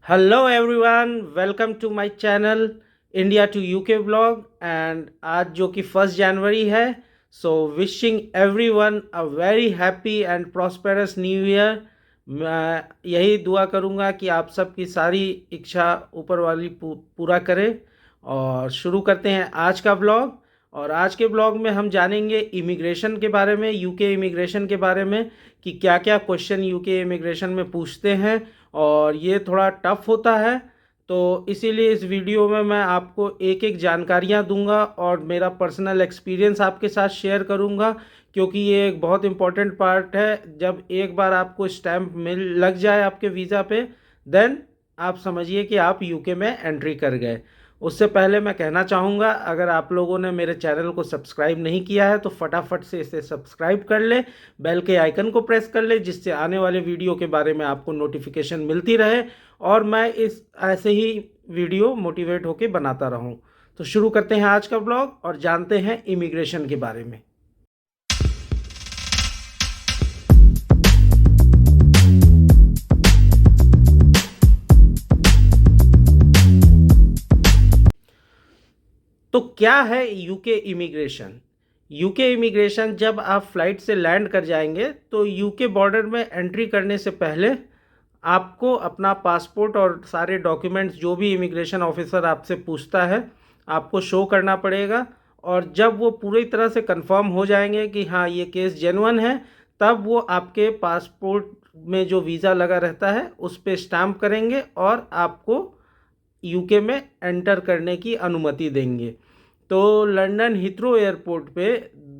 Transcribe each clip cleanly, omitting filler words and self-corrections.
Hello everyone, welcome to my channel India to UK vlog. And आज जो कि 1 जनवरी है, so wishing everyone a very happy and prosperous new year. मैं यही दुआ करूंगा कि आप सबकी सारी इच्छा ऊपर वाली पूरा करे। और शुरू करते हैं आज का व्लॉग। और आज के ब्लॉग में हम जानेंगे इमिग्रेशन के बारे में, यूके इमिग्रेशन के बारे में, कि क्या क्या क्वेश्चन यूके इमिग्रेशन में पूछते हैं। और ये थोड़ा टफ होता है, तो इसीलिए इस वीडियो में मैं आपको एक एक जानकारियाँ दूंगा और मेरा पर्सनल एक्सपीरियंस आपके साथ शेयर करूंगा। क्योंकि ये एक बहुत इम्पॉर्टेंट पार्ट है। जब एक बार आपको स्टैंप मिल लग जाए आपके वीज़ा पे, देन आप समझिए कि आप यूके में एंट्री कर गए। उससे पहले मैं कहना चाहूँगा, अगर आप लोगों ने मेरे चैनल को सब्सक्राइब नहीं किया है तो फटाफट से इसे सब्सक्राइब कर ले, बेल के आइकन को प्रेस कर ले, जिससे आने वाले वीडियो के बारे में आपको नोटिफिकेशन मिलती रहे और मैं इस ऐसे ही वीडियो मोटिवेट होके बनाता रहूं। तो शुरू करते हैं आज का ब्लॉग और जानते हैं इमिग्रेशन के बारे में। तो क्या है यूके इमिग्रेशन? यूके इमिग्रेशन, जब आप फ्लाइट से लैंड कर जाएंगे तो यूके बॉर्डर में एंट्री करने से पहले आपको अपना पासपोर्ट और सारे डॉक्यूमेंट्स जो भी इमिग्रेशन ऑफिसर आपसे पूछता है आपको शो करना पड़ेगा। और जब वो पूरी तरह से कंफर्म हो जाएंगे कि हाँ ये केस जेन्युइन है, तब वो आपके पासपोर्ट में जो वीज़ा लगा रहता है उस पर स्टैम्प करेंगे और आपको यूके में एंटर करने की अनुमति देंगे। तो लंदन हिथ्रो एयरपोर्ट पे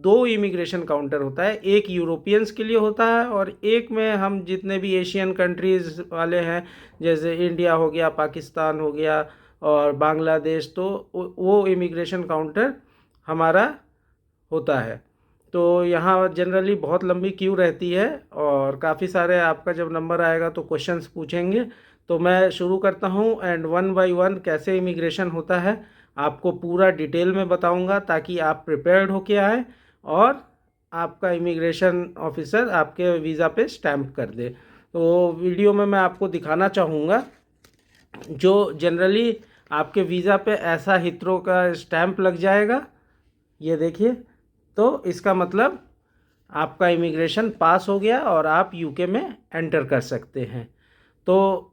दो इमिग्रेशन काउंटर होता है, एक यूरोपियंस के लिए होता है और एक में हम जितने भी एशियन कंट्रीज़ वाले हैं, जैसे इंडिया हो गया, पाकिस्तान हो गया और बांग्लादेश, तो वो इमिग्रेशन काउंटर हमारा होता है। तो यहाँ जनरली बहुत लंबी क्यू रहती है और काफ़ी सारे आपका जब नंबर आएगा तो क्वेश्चंस पूछेंगे। तो मैं शुरू करता हूँ एंड वन बाय वन कैसे इमिग्रेशन होता है आपको पूरा डिटेल में बताऊंगा, ताकि आप प्रिपेयर्ड होके आए और आपका इमिग्रेशन ऑफिसर आपके वीज़ा पे स्टैम्प कर दे। तो वीडियो में मैं आपको दिखाना चाहूँगा जो जनरली आपके वीज़ा पे ऐसा हिथ्रो का स्टैम्प लग जाएगा, ये देखिए। तो इसका मतलब आपका इमिग्रेशन पास हो गया और आप यूके में एंटर कर सकते हैं। तो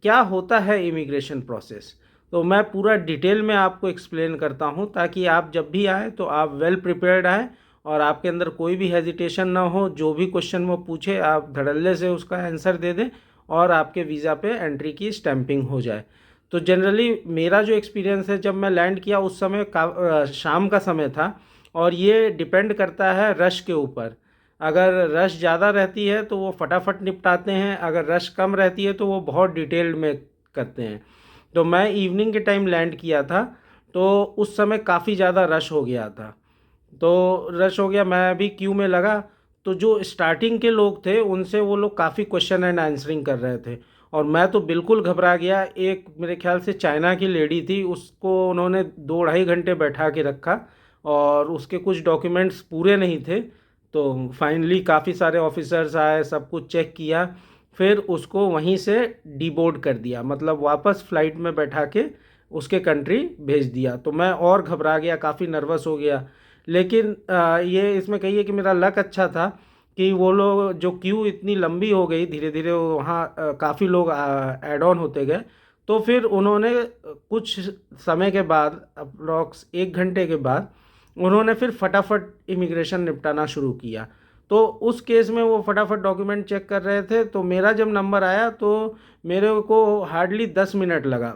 क्या होता है इमिग्रेशन प्रोसेस, तो मैं पूरा डिटेल में आपको एक्सप्लेन करता हूं, ताकि आप जब भी आए तो आप वेल प्रिपेयर्ड आए और आपके अंदर कोई भी हेजिटेशन ना हो। जो भी क्वेश्चन वो पूछे आप धड़ल्ले से उसका आंसर दे दें और आपके वीज़ा पे एंट्री की स्टैंपिंग हो जाए। तो जनरली मेरा जो एक्सपीरियंस है, जब मैं लैंड किया उस समय शाम का समय था और ये डिपेंड करता है रश के ऊपर। अगर रश ज़्यादा रहती है तो वो फटाफट निपटाते हैं, अगर रश कम रहती है तो वो बहुत डिटेल्ड में करते हैं। तो मैं इवनिंग के टाइम लैंड किया था, तो उस समय काफ़ी ज़्यादा रश हो गया था। तो रश हो गया, मैं अभी क्यू में लगा, तो जो स्टार्टिंग के लोग थे उनसे वो लोग काफ़ी क्वेश्चन एंड आंसरिंग कर रहे थे और मैं तो बिल्कुल घबरा गया। एक मेरे ख्याल से चाइना की लेडी थी, उसको उन्होंने 2 ढाई घंटे बैठा के रखा और उसके कुछ डॉक्यूमेंट्स पूरे नहीं थे। तो फाइनली काफ़ी सारे ऑफिसर्स आए, सब कुछ चेक किया, फिर उसको वहीं से डीबोर्ड कर दिया, मतलब वापस फ़्लाइट में बैठा के उसके कंट्री भेज दिया। तो मैं और घबरा गया, काफ़ी नर्वस हो गया। लेकिन ये इसमें कहिए कि मेरा लक अच्छा था कि वो लोग जो क्यू इतनी लंबी हो गई, धीरे धीरे वहाँ काफ़ी लोग ऐड ऑन होते गए। तो फिर उन्होंने कुछ समय के बाद, अप्रॉक्स 1 घंटे के बाद, उन्होंने फिर फटाफट इमिग्रेशन निपटाना शुरू किया। तो उस केस में वो फटाफट डॉक्यूमेंट चेक कर रहे थे। तो मेरा जब नंबर आया तो मेरे को हार्डली 10 मिनट लगा,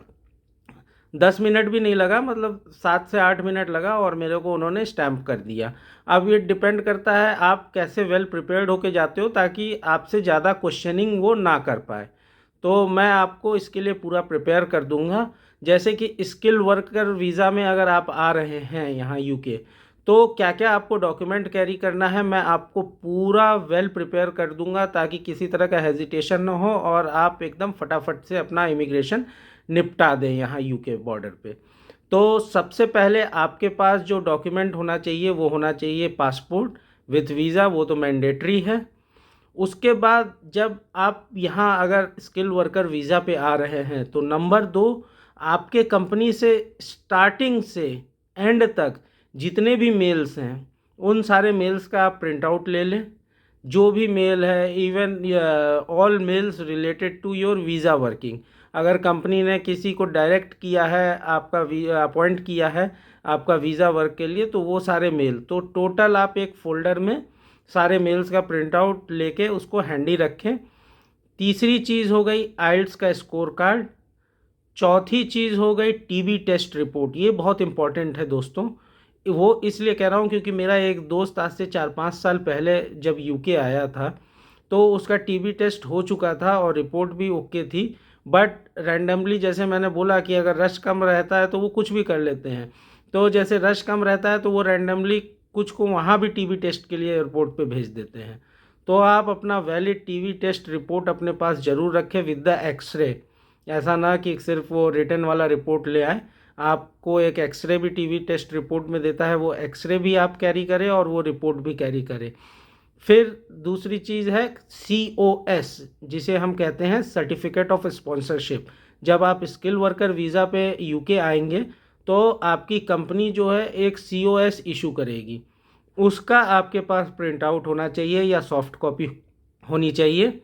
10 मिनट भी नहीं लगा, मतलब 7 से 8 मिनट लगा और मेरे को उन्होंने स्टैम्प कर दिया। अब ये डिपेंड करता है आप कैसे वेल प्रिपेयर्ड होके जाते हो, ताकि आपसे ज़्यादा क्वेश्चनिंग वो ना कर पाए। तो मैं आपको इसके लिए पूरा प्रिपेयर कर दूंगा। जैसे कि स्किल वर्कर वीज़ा में अगर आप आ रहे हैं यहाँ यूके, तो क्या क्या आपको डॉक्यूमेंट कैरी करना है मैं आपको पूरा वेल प्रिपेयर कर दूंगा, ताकि किसी तरह का हेजिटेशन ना हो और आप एकदम फटाफट से अपना इमिग्रेशन निपटा दें यहाँ यूके बॉर्डर पे। तो सबसे पहले आपके पास जो डॉक्यूमेंट होना चाहिए वो होना चाहिए पासपोर्ट विथ वीज़ा, वो तो मैंडेटरी है। उसके बाद जब आप यहाँ अगर स्किल वर्कर वीज़ा पे आ रहे हैं तो नंबर 2, आपके कंपनी से स्टार्टिंग से एंड तक जितने भी मेल्स हैं उन सारे मेल्स का आप प्रिंट आउट ले लें। जो भी मेल है, even all mails related to your visa working, अगर कंपनी ने किसी को डायरेक्ट किया है, आपका अपॉइंट किया है आपका वीज़ा वर्क के लिए, तो वो सारे मेल, तो टोटल आप एक फ़ोल्डर में सारे मेल्स का प्रिंट आउट लेके उसको हैंडी रखें। तीसरी चीज़ हो गई आइल्स का स्कोर कार्ड। चौथी चीज़ हो गई टीबी टेस्ट रिपोर्ट। ये बहुत इंपॉर्टेंट है दोस्तों, वो इसलिए कह रहा हूँ क्योंकि मेरा एक दोस्त आज से 4-5 साल पहले जब यूके आया था तो उसका टीबी टेस्ट हो चुका था और रिपोर्ट भी ओके थी, बट रैंडमली, जैसे मैंने बोला कि अगर रश कम रहता है तो वो कुछ भी कर लेते हैं, तो जैसे रश कम रहता है तो वो रैंडमली कुछ को वहाँ भी टीबी टेस्ट के लिए एयरपोर्ट पे भेज देते हैं। तो आप अपना वैलिड टीबी टेस्ट रिपोर्ट अपने पास ज़रूर रखें विद द एक्सरे। ऐसा ना कि सिर्फ वो रिटर्न वाला रिपोर्ट ले आए, आपको एक एक्सरे भी टीबी टेस्ट रिपोर्ट में देता है, वो एक्सरे भी आप कैरी करें और वो रिपोर्ट भी कैरी करें। फिर दूसरी चीज़ है COS, जिसे हम कहते हैं सर्टिफिकेट ऑफ स्पॉन्सरशिप। जब आप स्किल वर्कर वीज़ा पे यूके आएंगे तो आपकी कंपनी जो है एक COS इशू करेगी, उसका आपके पास प्रिंट आउट होना चाहिए या सॉफ्ट कॉपी होनी चाहिए।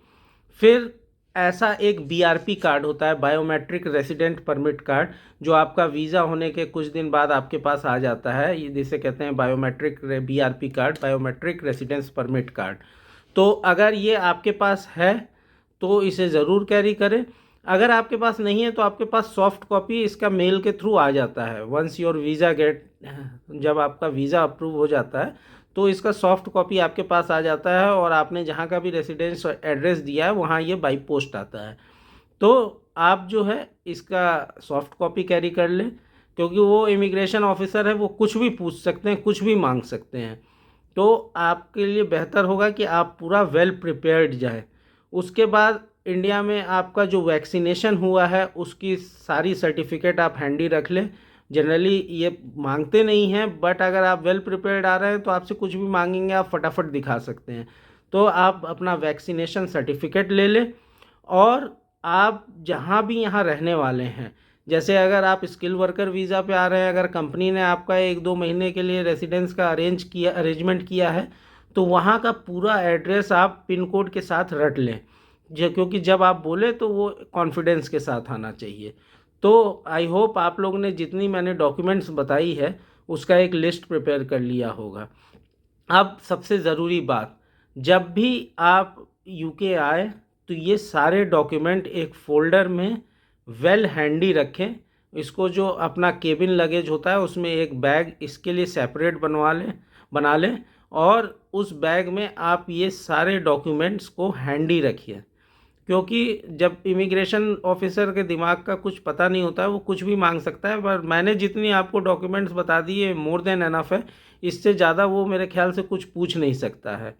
फिर ऐसा एक BRP कार्ड होता है, बायोमेट्रिक रेसिडेंट परमिट कार्ड, जो आपका वीज़ा होने के कुछ दिन बाद आपके पास आ जाता है, ये जिसे कहते हैं biometric BRP card, biometric residence permit card. तो अगर ये आपके पास है तो इसे ज़रूर कैरी करें। अगर आपके पास नहीं है तो आपके पास सॉफ्ट कॉपी इसका मेल के थ्रू आ जाता है। वंस योर वीज़ा गेट, जब आपका वीज़ा अप्रूव हो जाता है तो इसका सॉफ्ट कॉपी आपके पास आ जाता है और आपने जहाँ का भी रेसिडेंस एड्रेस दिया है वहाँ ये बाई पोस्ट आता है। तो आप जो है इसका सॉफ्ट कॉपी कैरी कर लें, क्योंकि वो इमिग्रेशन ऑफिसर है, वो कुछ भी पूछ सकते हैं, कुछ भी मांग सकते हैं। तो आपके लिए बेहतर होगा कि आप पूरा वेल प्रिपेयर्ड जाएं। उसके बाद इंडिया में आपका जो वैक्सीनेशन हुआ है उसकी सारी सर्टिफिकेट आप हैंडी रख लें। जनरली ये मांगते नहीं हैं, बट अगर आप वेल प्रिपेयर्ड आ रहे हैं तो आपसे कुछ भी मांगेंगे, आप फटाफट दिखा सकते हैं। तो आप अपना वैक्सीनेशन सर्टिफिकेट ले लें। और आप जहाँ भी यहाँ रहने वाले हैं, जैसे अगर आप स्किल वर्कर वीज़ा पे आ रहे हैं, अगर कंपनी ने आपका 1-2 महीने के लिए रेसिडेंस का अरेंजमेंट किया है तो वहाँ का पूरा एड्रेस आप पिन कोड के साथ रट लें, जो क्योंकि जब आप बोले तो वो कॉन्फिडेंस के साथ आना चाहिए। तो आई होप आप लोग ने जितनी मैंने डॉक्यूमेंट्स बताई है उसका एक लिस्ट प्रिपेयर कर लिया होगा। अब सबसे ज़रूरी बात, जब भी आप यूके आए तो ये सारे डॉक्यूमेंट एक फ़ोल्डर में वेल हैंडी रखें। इसको जो अपना केबिन लगेज होता है उसमें एक बैग इसके लिए सेपरेट बना लें और उस बैग में आप ये सारे डॉक्यूमेंट्स को हैंडी रखिए, क्योंकि जब इमिग्रेशन ऑफिसर के दिमाग का कुछ पता नहीं होता है, वो कुछ भी मांग सकता है। पर मैंने जितनी आपको डॉक्यूमेंट्स बता दी है मोर देन एनफ है, इससे ज़्यादा वो मेरे ख्याल से कुछ पूछ नहीं सकता है।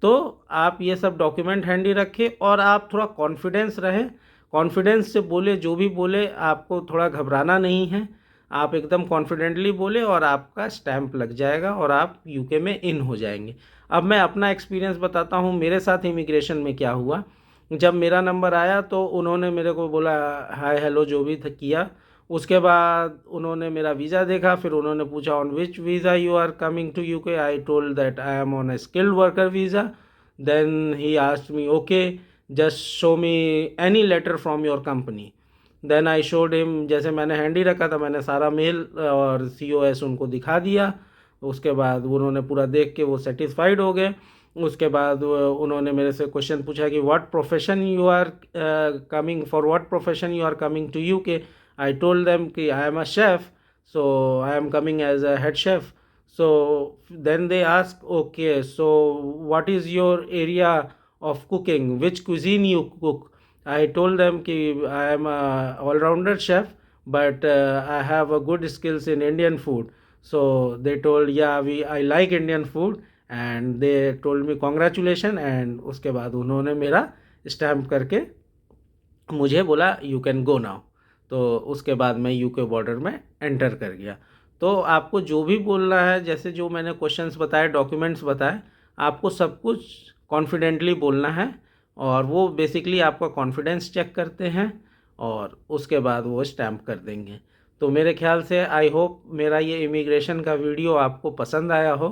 तो आप ये सब डॉक्यूमेंट हैंडी रखें और आप थोड़ा कॉन्फिडेंस रहें, कॉन्फिडेंस से बोले, जो भी बोले आपको थोड़ा घबराना नहीं है, आप एकदम कॉन्फिडेंटली बोले और आपका स्टैंप लग जाएगा और आप यूके में इन हो जाएंगे। अब मैं अपना एक्सपीरियंस बताता हूँ मेरे साथ इमिग्रेशन में क्या हुआ। जब मेरा नंबर आया तो उन्होंने मेरे को बोला हाय हेलो जो भी था किया, उसके बाद उन्होंने मेरा वीज़ा देखा, फिर उन्होंने पूछा on which visa you are coming to UK. I told that I am on a skilled worker visa. Then he asked me okay just show me any letter from your company. Then I showed him, जैसे मैंने handy रखा था मैंने सारा mail और COS उनको दिखा दिया। उसके बाद उन्होंने पूरा देख के वो सेटिस्फाइड हो गए। उसके बाद उन्होंने मेरे से क्वेश्चन पूछा कि what profession you are coming for, what profession you are coming to UK. I told them कि I am a chef, so I am coming as a head chef. So then they ask okay so what is your area of cooking, which cuisine you cook। I told them कि I am a all-rounder chef, but I have a good skills in Indian food. So they told yeah I like Indian food and they told me congratulations। and उसके बाद उन्होंने मेरा stamp करके मुझे बोला you can go now. तो उसके बाद मैं यूके बॉर्डर में एंटर कर गया। तो आपको जो भी बोलना है, जैसे जो मैंने क्वेश्चंस बताए, डॉक्यूमेंट्स बताए, आपको सब कुछ कॉन्फिडेंटली बोलना है, और वो बेसिकली आपका कॉन्फिडेंस चेक करते हैं और उसके बाद वो स्टैम्प कर देंगे। तो मेरे ख्याल से आई होप मेरा ये इमिग्रेशन का वीडियो आपको पसंद आया हो,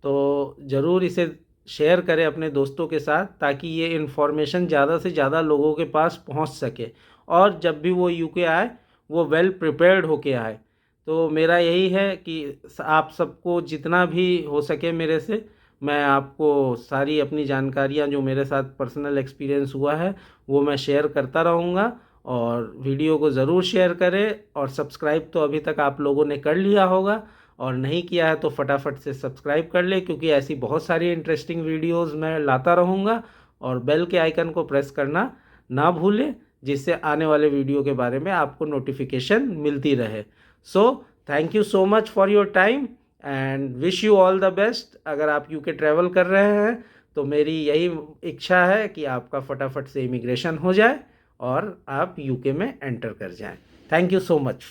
तो ज़रूर इसे शेयर करें अपने दोस्तों के साथ, ताकि ये इन्फॉर्मेशन ज़्यादा से ज़्यादा लोगों के पास पहुंच सके, और जब भी वो यूके आए वो वेल प्रिपेयर्ड होके आए। तो मेरा यही है कि आप सबको जितना भी हो सके मेरे से, मैं आपको सारी अपनी जानकारियाँ जो मेरे साथ पर्सनल एक्सपीरियंस हुआ है वो मैं शेयर करता रहूँगा। और वीडियो को ज़रूर शेयर करें, और सब्सक्राइब तो अभी तक आप लोगों ने कर लिया होगा, और नहीं किया है तो फटाफट से सब्सक्राइब कर ले, क्योंकि ऐसी बहुत सारी इंटरेस्टिंग वीडियोस मैं लाता रहूँगा। और बेल के आइकन को प्रेस करना ना भूलें, जिससे आने वाले वीडियो के बारे में आपको नोटिफिकेशन मिलती रहे। So thank you so much for your time and wish you all the best. अगर आप यूके ट्रैवल कर रहे हैं तो मेरी यही इच्छा है कि आपका फटाफट से इमिग्रेशन हो जाए और आप यूके में एंटर कर जाएं। Thank you so much.